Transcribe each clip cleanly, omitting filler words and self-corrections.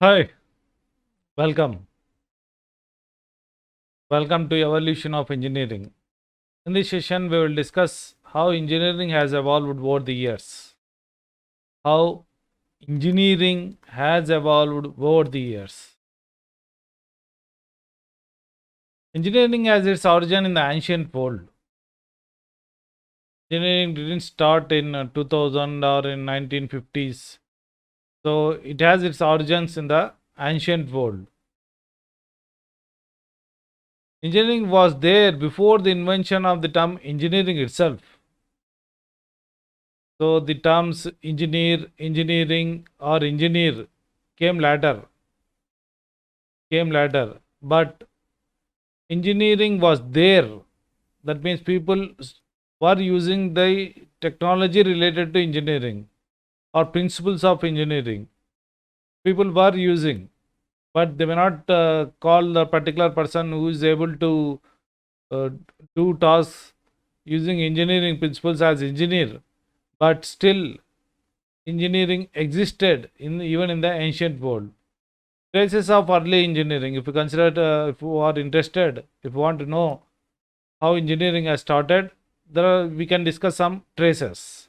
Hi, welcome. Welcome to Evolution of Engineering. In this session, we will discuss how engineering has evolved over the years. How engineering has evolved over the years. Engineering has its origin in the ancient world. Engineering didn't start in 2000 or in 1950s. So it has its origins in the ancient world. Engineering was there before the invention of the term engineering itself. So the terms engineer, engineering, or engineer came later. But engineering was there. That means people were using the technology related to engineering or principles of engineering. People were using, but they may not call the particular person who is able to uh, do tasks using engineering principles as engineer. But still, engineering existed even in the ancient world. Traces of early engineering. If you consider, if you are interested, if you want to know how engineering has started, we can discuss some traces.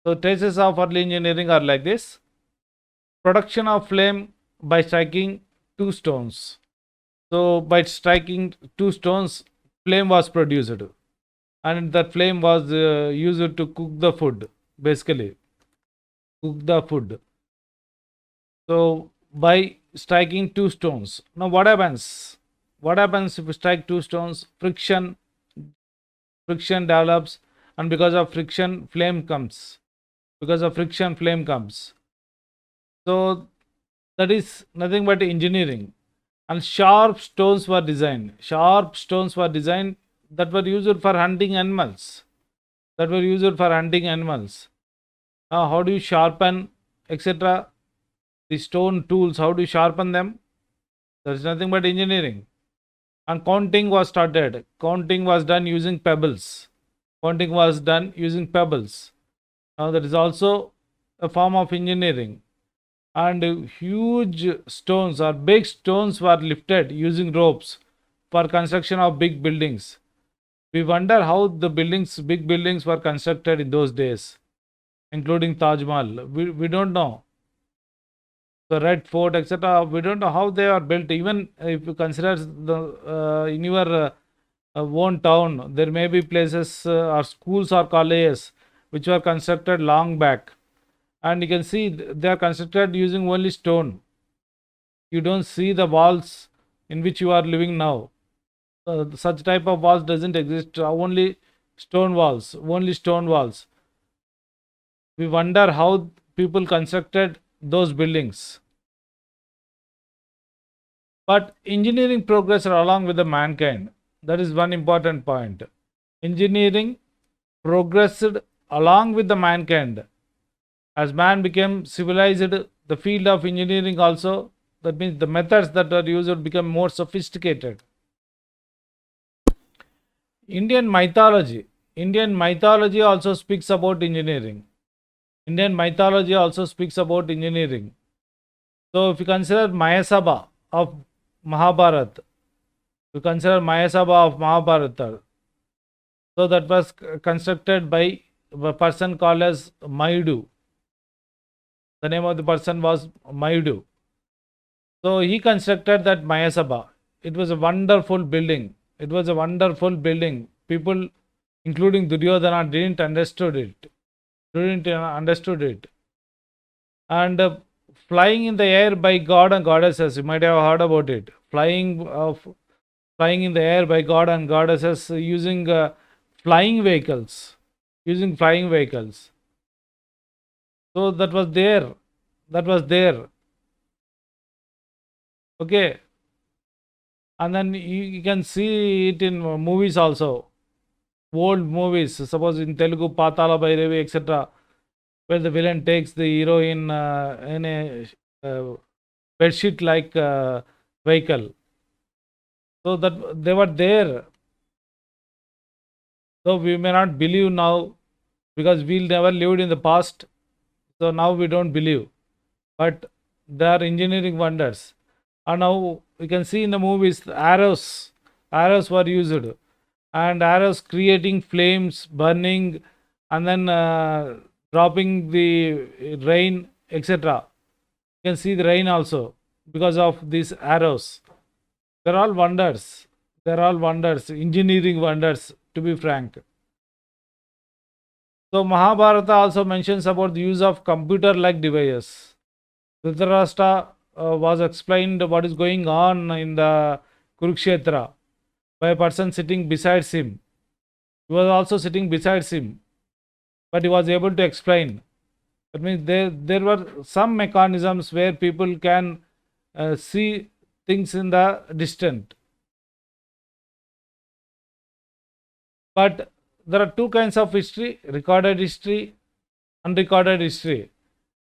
So, traces of early engineering are like this: production of flame by striking two stones. So, by striking two stones, flame was produced, and that flame was used to cook the food. Basically, cook the food. So, by striking two stones. Now, what happens? What happens if you strike two stones? Friction develops, and because of friction, flame comes. Because of friction, flame comes. So, that is nothing but engineering. And sharp stones were designed. Sharp stones were designed that were used for hunting animals. That were used for hunting animals. Now, how do you sharpen, etc.? The stone tools, how do you sharpen them? There is nothing but engineering. And counting was started. Counting was done using pebbles. Counting was done using pebbles. Now that is also a form of engineering. And huge stones or big stones were lifted using ropes for construction of big buildings. We wonder how the big buildings were constructed in those days, including Taj Mahal. We don't know. The Red Fort, etc. We don't know how they are built. Even if you consider in your own town, there may be places or schools or colleges which were constructed long back, and you can see they are constructed using only stone. You don't see the walls in which you are living now. Such type of walls doesn't exist. Only stone walls. Only stone walls. We wonder how people constructed those buildings. But engineering progressed along with the mankind. That is one important point. Engineering progressed along with the mankind. As man became civilized, the field of engineering also, that means the methods that are used become more sophisticated. Indian mythology. Indian mythology also speaks about engineering. Indian mythology also speaks about engineering. So if you consider Mayasabha of Mahabharata, you consider Mayasabha of Mahabharata. So that was constructed by a person called as Mayudu. The name of the person was Mayudu. So he constructed that Mayasabha. It was a wonderful building. It was a wonderful building. People, including Duryodhana, didn't understood it. And flying in the air by god and goddesses. You might have heard about it. Flying in the air by god and goddesses using flying vehicles. Using flying vehicles. So that was there. That was there. Okay. And then you can see it in movies also. Old movies. Suppose in Telugu, Patala Bhairavi, etc., where the villain takes the heroine in a bedsheet like vehicle. So that they were there. So we may not believe now because we never lived in the past. So now we don't believe. But They are engineering wonders. And now we can see in the movies arrows. Arrows were used, and arrows creating flames, burning, and then dropping the rain, etc. You can see the rain also because of these arrows. They're all wonders. They're all wonders, engineering wonders, to be frank. So Mahabharata also mentions about the use of computer-like devices. Dhritarashtra was explained what is going on in the Kurukshetra by a person sitting besides him. He was also sitting besides him, but he was able to explain. That means there were some mechanisms where people can see things in the distant. But there are two kinds of history: recorded history, unrecorded history.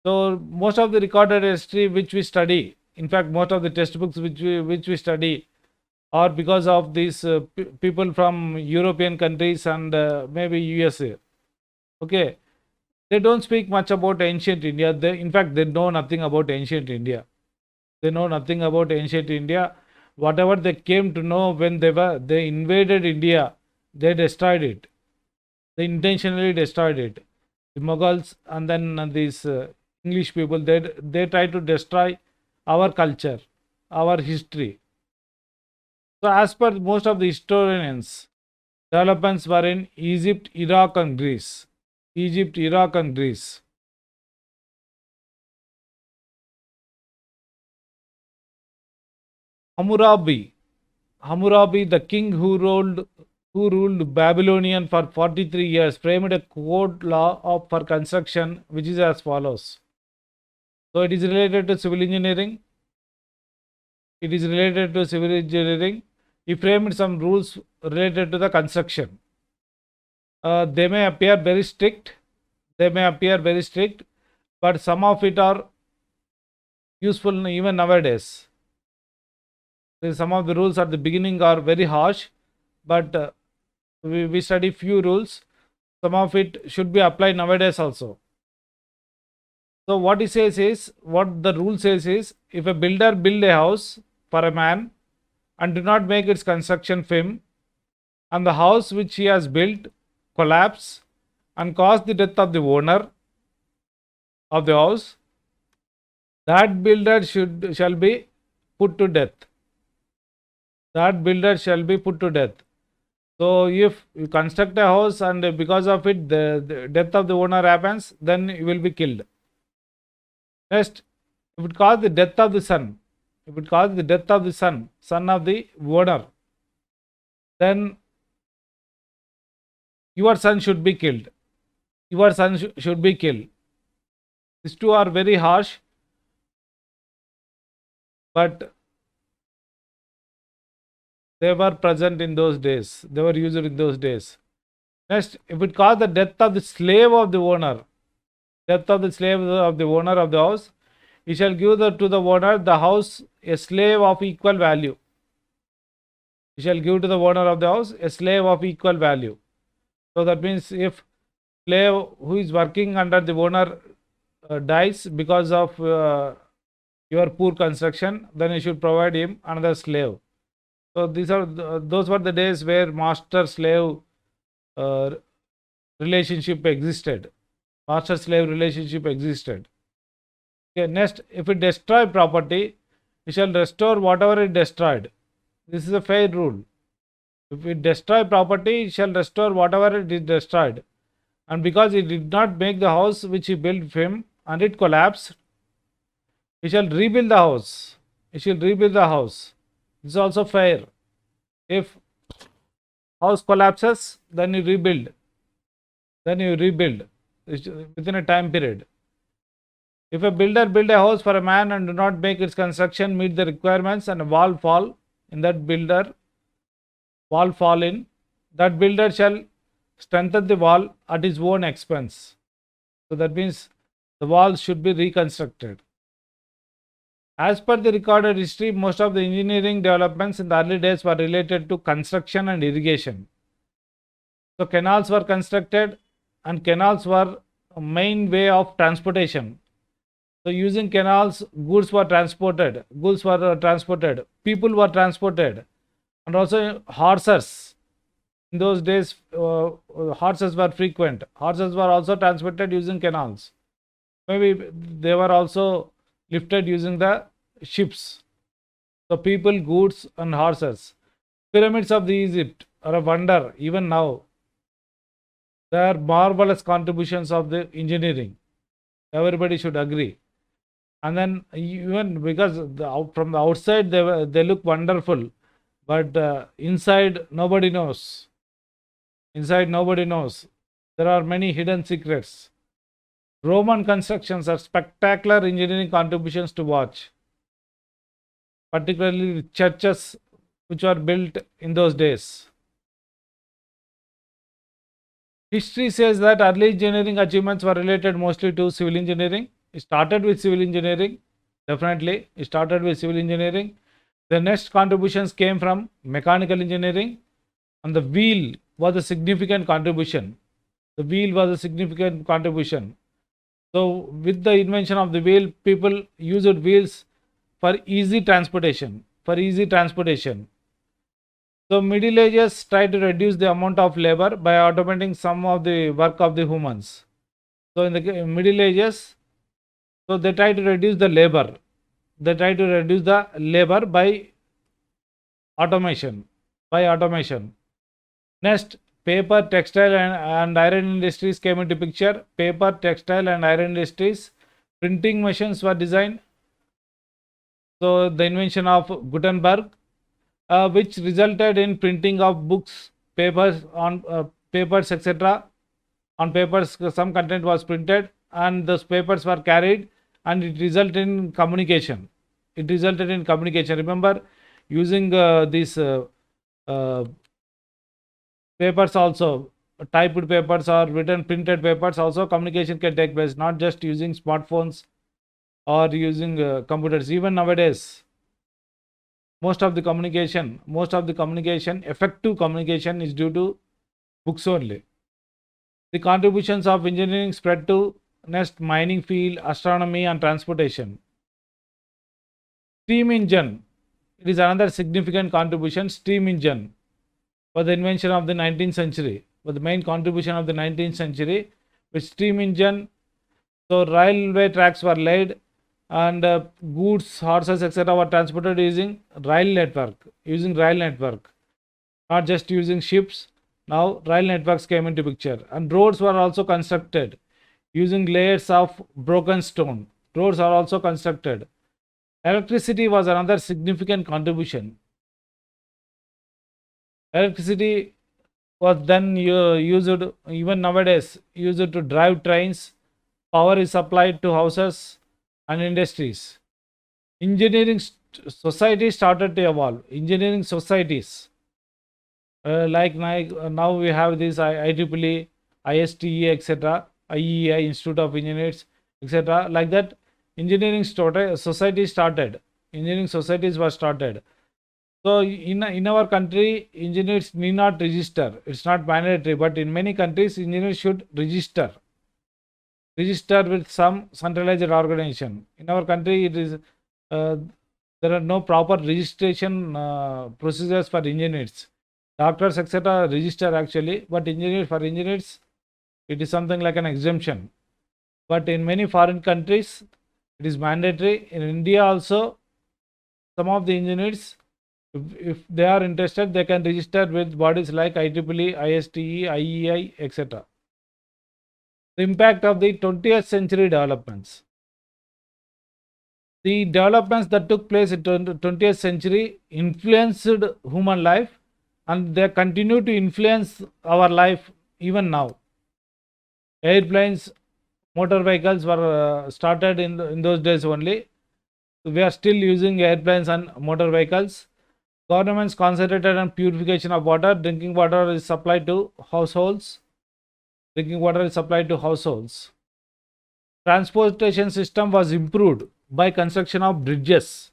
So most of the recorded history which we study, in fact, most of the textbooks which we study, are because of these people from European countries and maybe USA. Okay, they don't speak much about ancient India. In fact, they know nothing about ancient India. They know nothing about ancient India. Whatever they came to know when they invaded India, they destroyed it. They intentionally destroyed it. The Mughals and then these English people, they try to destroy our culture, our history. So as per most of the historians, developments were in Egypt, Iraq and Greece. Egypt, Iraq and Greece. Hammurabi. Hammurabi, the king who ruled Babylonian for 43 years, framed a code law for construction which is as follows. So it is related to civil engineering. It is related to civil engineering. He framed some rules related to the construction. They may appear very strict. But some of it are useful even nowadays. Some of the rules at the beginning are very harsh, but we study few rules. Some of it should be applied nowadays also. So what the rule says is, if a builder build a house for a man and do not make its construction firm, and the house which he has built collapse and cause the death of the owner of the house, that builder shall be put to death. That builder shall be put to death. So if you construct a house and because of it the death of the owner happens, then you will be killed. Next, if it cause the death of the son, son of the owner, then your son should be killed. Should be killed. These two are very harsh, but they were present in those days. They were used in those days. Next, if it caused the death of the slave of the owner, of the house, he shall give to the owner the house a slave of equal value. He shall give to the owner of the house a slave of equal value. So that means if slave who is working under the owner dies because of your poor construction, then you should provide him another slave. So those were the days where master-slave relationship existed. Master-slave relationship existed. Okay, next, if it destroy property, it shall restore whatever it destroyed. This is a fair rule. If it destroy property, it shall restore whatever it is destroyed. And because he did not make the house which he built for him and it collapsed, he shall rebuild the house. This is also fair. If house collapses, then you rebuild. Within a time period. If a builder build a house for a man and do not make its construction meet the requirements and a wall fall in, that builder shall strengthen the wall at his own expense. So that means the walls should be reconstructed. As per the recorded history, most of the engineering developments in the early days were related to construction and irrigation. So canals were constructed, and canals were a main way of transportation. So using canals, goods were transported, people were transported, and also horses. In those days, horses were frequent. Horses were also transported using canals. Maybe they were also lifted using the ships. So people, goods, and horses. Pyramids of the Egypt are a wonder even now. They are marvelous contributions of the engineering. Everybody should agree. And then even because from the outside they look wonderful, but inside nobody knows. Inside nobody knows. There are many hidden secrets. Roman constructions are spectacular engineering contributions to watch, particularly churches which were built in those days. History says that early engineering achievements were related mostly to civil engineering. It started with civil engineering, definitely. It started with civil engineering. The next contributions came from mechanical engineering, and the wheel was a significant contribution. The wheel was a significant contribution. So, with the invention of the wheel, people used wheels for easy transportation. So, Middle Ages tried to reduce the amount of labor by automating some of the work of the humans. So, in the Middle Ages, so they try to reduce the labor. They try to reduce the labor by automation. Next, paper, textile, and iron industries came into picture. Paper, textile, and iron industries. Printing machines were designed. So, the invention of Gutenberg, which resulted in printing of books, papers on papers, etc. On papers, some content was printed, and those papers were carried, and it resulted in communication. Remember, using these papers also, typed papers or written printed papers, also communication can take place, not just using smartphones or using computers. Even nowadays, most of the communication, effective communication is due to books only. The contributions of engineering spread to next mining field, astronomy, and transportation. Steam engine, it is another significant contribution. Steam engine was the invention of the 19th century, was the main contribution of the 19th century. With steam engine, so railway tracks were laid, and goods, horses, etc. were transported using rail network, not just using ships. Now rail networks came into picture, and roads were also constructed using layers of broken stone. Roads are also constructed. Electricity was another significant contribution. Electricity was then used, even nowadays, used to drive trains. Power is supplied to houses and industries. Engineering societies started to evolve. Engineering societies, like now we have this IEEE, ISTE, etc., IEI, Institute of Engineers, etc. Like that, engineering societies started. Engineering societies were started. So in our country, engineers need not register. It's not mandatory, but in many countries, engineers should register with some centralized organization. In our country, it is there are no proper registration procedures for engineers. Doctors, etc., register actually, but for engineers, it is something like an exemption. But in many foreign countries, it is mandatory. In India also, some of the engineers, if they are interested, they can register with bodies like IEEE, ISTE, IEI, etc. The impact of the 20th century developments. The developments that took place in 20th century influenced human life, and they continue to influence our life even now. Airplanes, motor vehicles were started in those days only. We are still using airplanes and motor vehicles. Governments concentrated on purification of water. Drinking water is supplied to households. Transportation system was improved by construction of bridges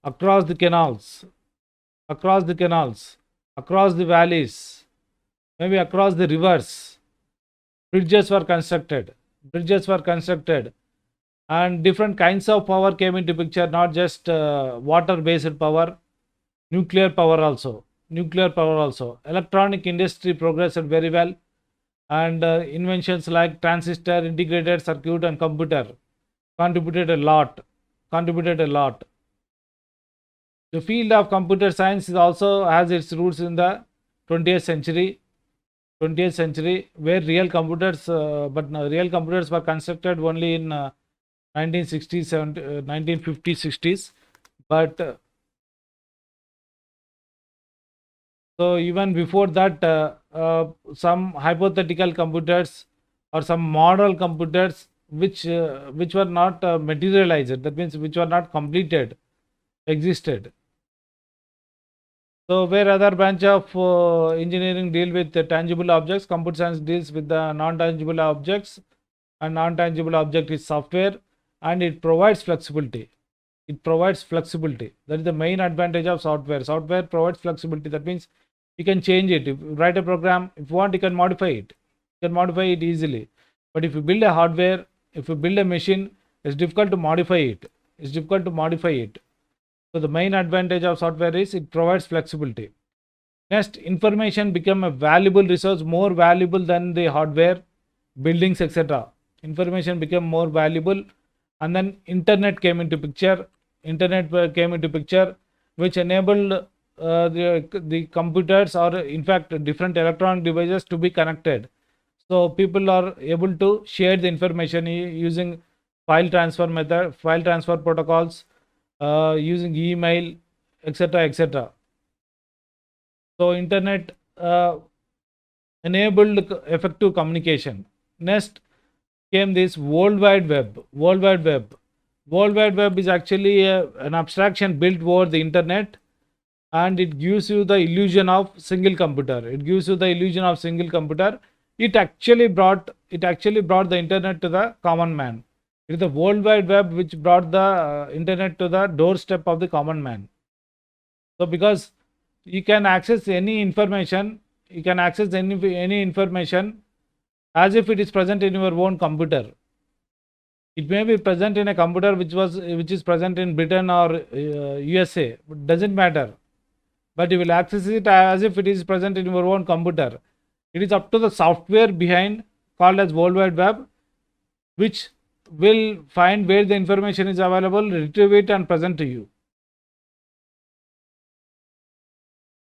across the canals, across the valleys, maybe across the rivers. Bridges were constructed, and different kinds of power came into picture, not just water based power, nuclear power also. Electronic industry progressed very well, and inventions like transistor, integrated circuit, and computer contributed a lot. The field of computer science is also has its roots in the 20th century 20th century, where real computers, real computers were constructed only in 1960s, 1950s, 60s. But so even before that, some hypothetical computers or some model computers which were not materialized, that means which were not completed, existed. So where other branch of engineering deal with the tangible objects, computer science deals with the non-tangible objects, and non-tangible object is software, and it provides flexibility. That is the main advantage of software. Software provides flexibility. That means you can change it. If you write a program, if you want, you can modify it. You can modify it easily. But if you build a hardware, if you build a machine, it's difficult to modify it. So the main advantage of software is it provides flexibility. Next, information become a valuable resource, more valuable than the hardware, buildings, etc. Information became more valuable, and then internet came into picture. Which enabled the computers, or in fact different electronic devices, to be connected. So people are able to share the information using file transfer protocols, using email, etc. So internet enabled effective communication. Next came this World Wide Web. World Wide Web is actually an abstraction built over the internet, and it gives you the illusion of single computer. It actually brought the internet to the common man. It is the World Wide Web which brought the internet to the doorstep of the common man. So because you can access any information, as if it is present in your own computer. It may be present in a computer which is present in Britain or USA, but doesn't matter. But you will access it as if it is present in your own computer. It is up to the software behind, called as World Wide Web, which will find where the information is available, retrieve it, and present to you.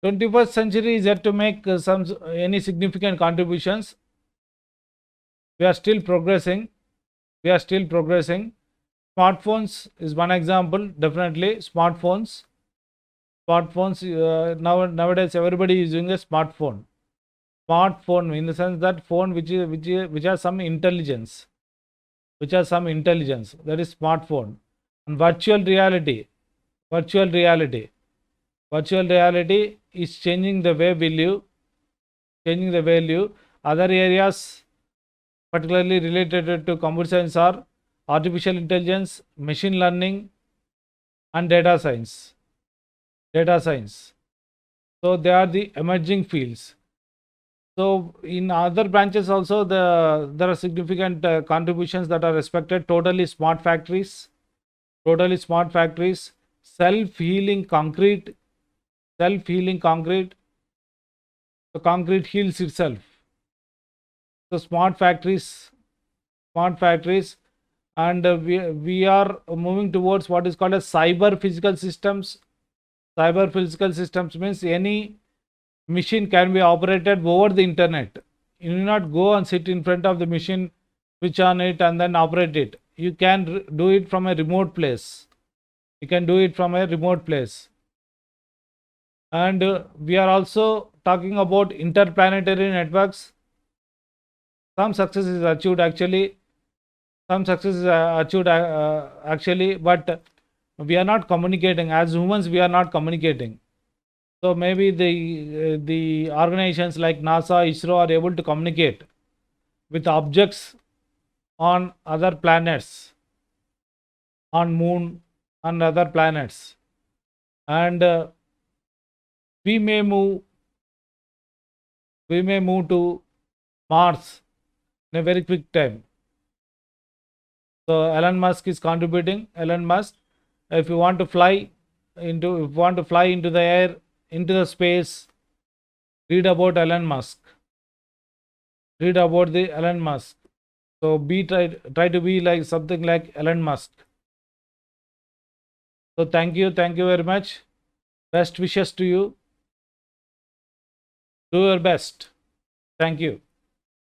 21st century is yet to make any significant contributions. We are still progressing. Smartphones is one example. Definitely smartphones. Nowadays everybody is using a smartphone. In the sense that phone which has some intelligence. That is smartphone. And virtual reality is changing the way we live. Other areas particularly related to computer science are artificial intelligence, machine learning, and data science. So they are the emerging fields. So in other branches also there are significant contributions that are expected. Totally smart factories, self-healing concrete. The concrete heals itself. So smart factories, and we are moving towards what is called as cyber physical systems. Cyber physical systems means any machine can be operated over the internet. You need not go and sit in front of the machine, switch on it, and then operate it. You can do it from a remote place. And we are also talking about interplanetary networks. Some success is achieved actually, but we are not communicating. As humans, we are not communicating. So maybe the organizations like NASA, ISRO are able to communicate with objects on other planets, on moon and other planets, and we may move to Mars in a very quick time. So Elon Musk is contributing. Elon Musk, if you want to fly into the air, into the space, read about Elon Musk. Read about the Elon Musk. So try to be like something like Elon Musk. So thank you very much. Best wishes to you. Do your best. Thank you.